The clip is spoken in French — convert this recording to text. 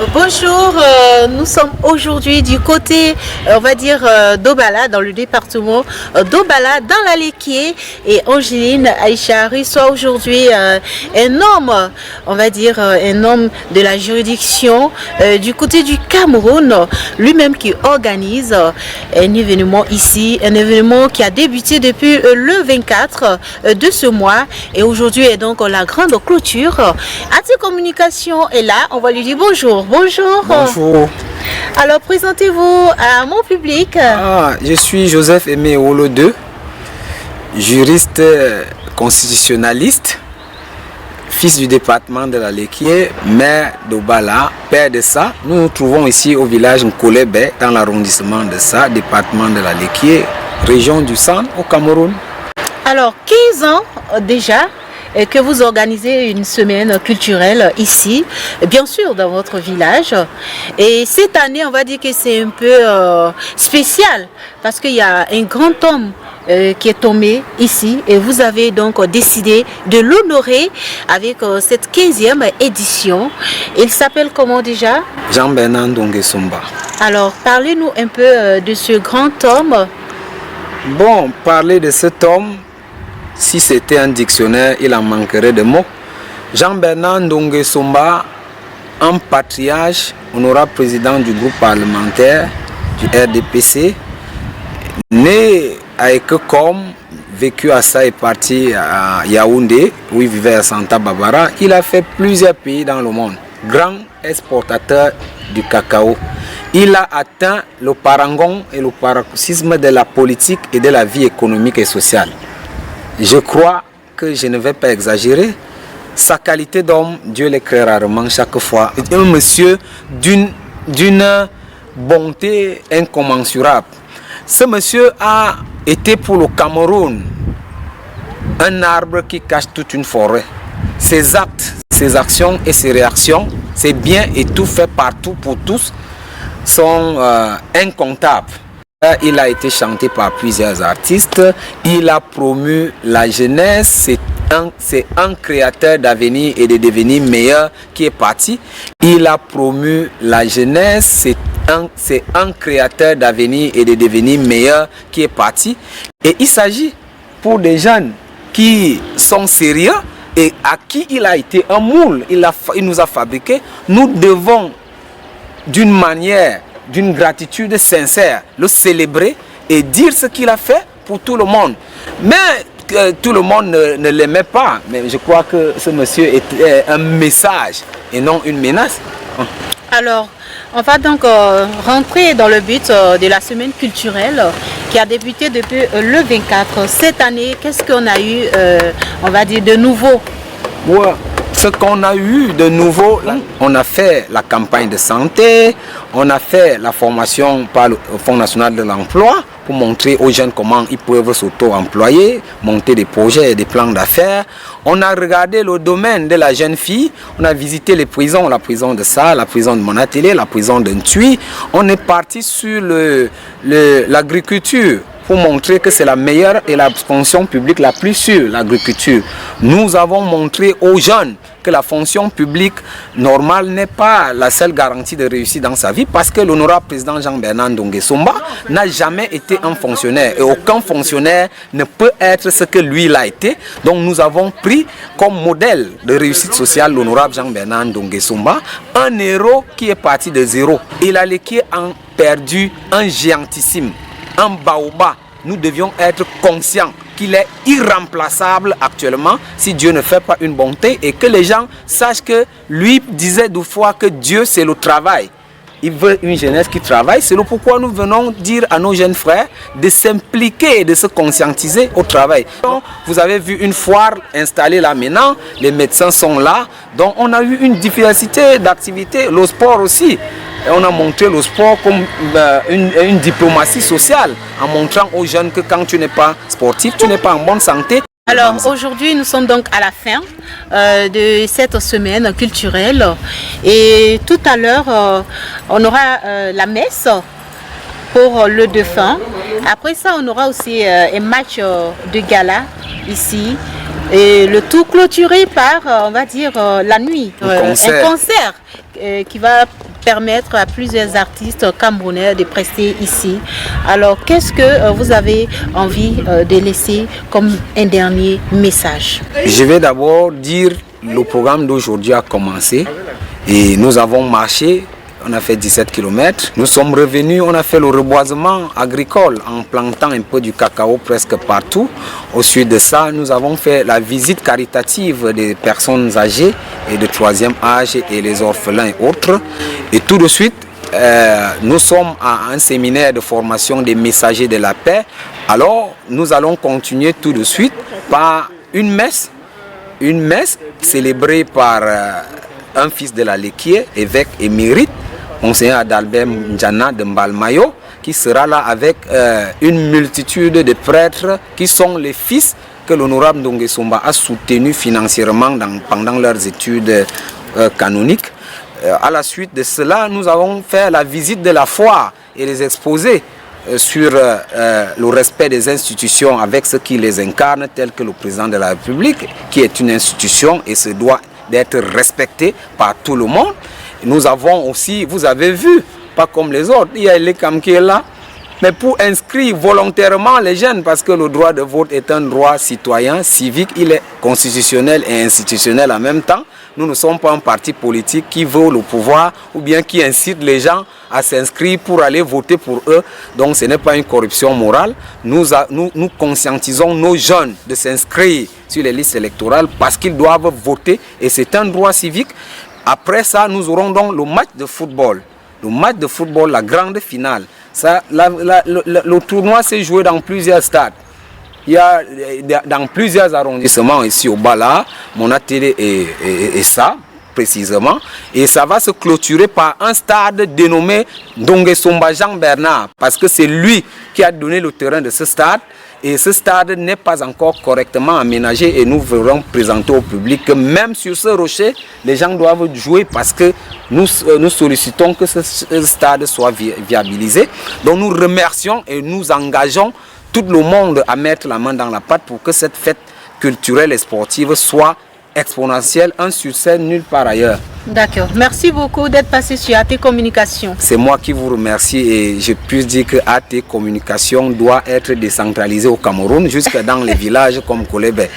Bonjour, nous sommes aujourd'hui du côté, on va dire, d'Obala, dans le département d'Obala, dans la Léquié. Et Angeline Aïcha reçoit aujourd'hui un homme, on va dire, un homme de la juridiction du côté du Cameroun, lui-même qui organise un événement ici, un événement qui a débuté depuis le 24 de ce mois. Et aujourd'hui est donc la grande clôture. AT Communication est là, on va lui dire bonjour. Bonjour. Bonjour. Alors, présentez-vous à mon public. Je suis Joseph Aimé Olo II, juriste constitutionnaliste, fils du département de la Léquié, maire d'Obala, père de ça. Nous nous trouvons ici au village Nkolébé, dans l'arrondissement de ça, département de la Léquié, région du Centre, au Cameroun. Alors, 15 ans déjà que vous organisez une semaine culturelle ici, bien sûr dans votre village. Et cette année, on va dire que c'est un peu spécial parce qu'il y a un grand homme qui est tombé ici et vous avez donc décidé de l'honorer avec cette 15e édition. Il s'appelle comment déjà? Jean-Bernard Ndongé Somba. Alors, parlez-nous un peu de ce grand homme. Bon, parler de cet homme, si c'était un dictionnaire, il en manquerait de mots. Jean-Bernard Ndongé Somba, un patriarche, honorable président du groupe parlementaire du RDPC, né à Ekekom, vécu à ça et parti à Yaoundé, où il vivait à Santa Barbara. Il a fait plusieurs pays dans le monde. Grand exportateur du cacao. Il a atteint le parangon et le paroxysme de la politique et de la vie économique et sociale. Je crois que je ne vais pas exagérer. Sa qualité d'homme, Dieu l'écrit rarement chaque fois. C'est un monsieur d'une bonté incommensurable. Ce monsieur a été pour le Cameroun un arbre qui cache toute une forêt. Ses actes, ses actions et ses réactions, ses biens et tout fait partout pour tous sont incomptables. Il a été chanté par plusieurs artistes. Il a promu la jeunesse. C'est un créateur d'avenir et de devenir meilleur qui est parti. Il a promu la jeunesse. C'est un créateur d'avenir et de devenir meilleur qui est parti. Et il s'agit pour des jeunes qui sont sérieux et à qui il a été un moule. Il nous a fabriqué. Nous devons d'une manière, d'une gratitude sincère, le célébrer et dire ce qu'il a fait pour tout le monde. Mais tout le monde ne l'aimait pas. Mais je crois que ce monsieur était un message et non une menace. Alors, on va donc rentrer dans le but de la semaine culturelle qui a débuté depuis le 24. Cette année, qu'est-ce qu'on a eu, on va dire, de nouveau? Ouais. Ce qu'on a eu de nouveau, on a fait la campagne de santé, on a fait la formation par le Fonds national de l'emploi pour montrer aux jeunes comment ils peuvent s'auto-employer, monter des projets et des plans d'affaires. On a regardé le domaine de la jeune fille, on a visité les prisons, la prison de Ça, la prison de Monatélé, la prison de Ntui. On est parti sur l'agriculture, pour montrer que c'est la meilleure et la fonction publique la plus sûre, l'agriculture. Nous avons montré aux jeunes que la fonction publique normale n'est pas la seule garantie de réussite dans sa vie parce que l'honorable président Jean-Bernard Ndongé Somba n'a jamais été un fonctionnaire et aucun fonctionnaire ne peut être ce que lui il a été. Donc nous avons pris comme modèle de réussite sociale l'honorable Jean-Bernard Ndongé Somba, un héros qui est parti de zéro. Il a perdu un géantissime, un baobab. Nous devions être conscients qu'il est irremplaçable actuellement si Dieu ne fait pas une bonté et que les gens sachent que lui disait deux fois que Dieu c'est le travail. Il veut une jeunesse qui travaille. C'est pourquoi nous venons dire à nos jeunes frères de s'impliquer et de se conscientiser au travail. Donc, vous avez vu une foire installée là maintenant, les médecins sont là. Donc on a eu une diversité d'activités, le sport aussi. Et on a montré le sport comme une diplomatie sociale en montrant aux jeunes que quand tu n'es pas sportif, tu n'es pas en bonne santé. Alors aujourd'hui nous sommes donc à la fin de cette semaine culturelle et tout à l'heure on aura la messe pour le défunt. Après ça on aura aussi un match de gala ici Et le tout clôturé par, on va dire, la nuit. Un concert qui va permettre à plusieurs artistes camerounais de prester ici. Alors, qu'est-ce que vous avez envie de laisser comme un dernier message? Je vais d'abord dire le programme d'aujourd'hui a commencé et nous avons marché. On a fait 17 km. Nous sommes revenus, on a fait le reboisement agricole en plantant un peu du cacao presque partout. Au sud de ça, nous avons fait la visite caritative des personnes âgées et de troisième âge et les orphelins et autres. Et tout de suite, nous sommes à un séminaire de formation des messagers de la paix. Alors, nous allons continuer tout de suite par une messe célébrée par un fils de la Léquier, évêque émérite, Monseigneur Adalbert Ndjana de Mbalmayo, qui sera là avec une multitude de prêtres qui sont les fils que l'honorable Ndongue-Somba a soutenus financièrement pendant leurs études canoniques. À la suite de cela, nous avons fait la visite de la foire et les exposés sur le respect des institutions avec ceux qui les incarnent, tels que le président de la République, qui est une institution et se doit d'être respecté par tout le monde. Nous avons aussi, vous avez vu, pas comme les autres, il y a l'ECAM qui est là, mais pour inscrire volontairement les jeunes, parce que le droit de vote est un droit citoyen, civique, il est constitutionnel et institutionnel en même temps. Nous ne sommes pas un parti politique qui veut le pouvoir ou bien qui incite les gens à s'inscrire pour aller voter pour eux. Donc ce n'est pas une corruption morale. Nous conscientisons nos jeunes de s'inscrire sur les listes électorales parce qu'ils doivent voter et c'est un droit civique. Après ça, nous aurons donc le match de football. Le match de football, la grande finale. Ça, le tournoi s'est joué dans plusieurs stades. Il y a dans plusieurs arrondissements ici au Bala, Monatélé et ça, précisément. Et ça va se clôturer par un stade dénommé Ndongue-Somba Jean Bernard. Parce que c'est lui qui a donné le terrain de ce stade. Et ce stade n'est pas encore correctement aménagé et nous verrons présenter au public que même sur ce rocher, les gens doivent jouer parce que nous sollicitons que ce stade soit viabilisé. Donc nous remercions et nous engageons tout le monde à mettre la main dans la pâte pour que cette fête culturelle et sportive soit exponentielle, un succès nulle part ailleurs. D'accord. Merci beaucoup d'être passé sur AT Communication. C'est moi qui vous remercie et je puis dire que AT Communication doit être décentralisée au Cameroun jusque dans les villages comme Kolébé.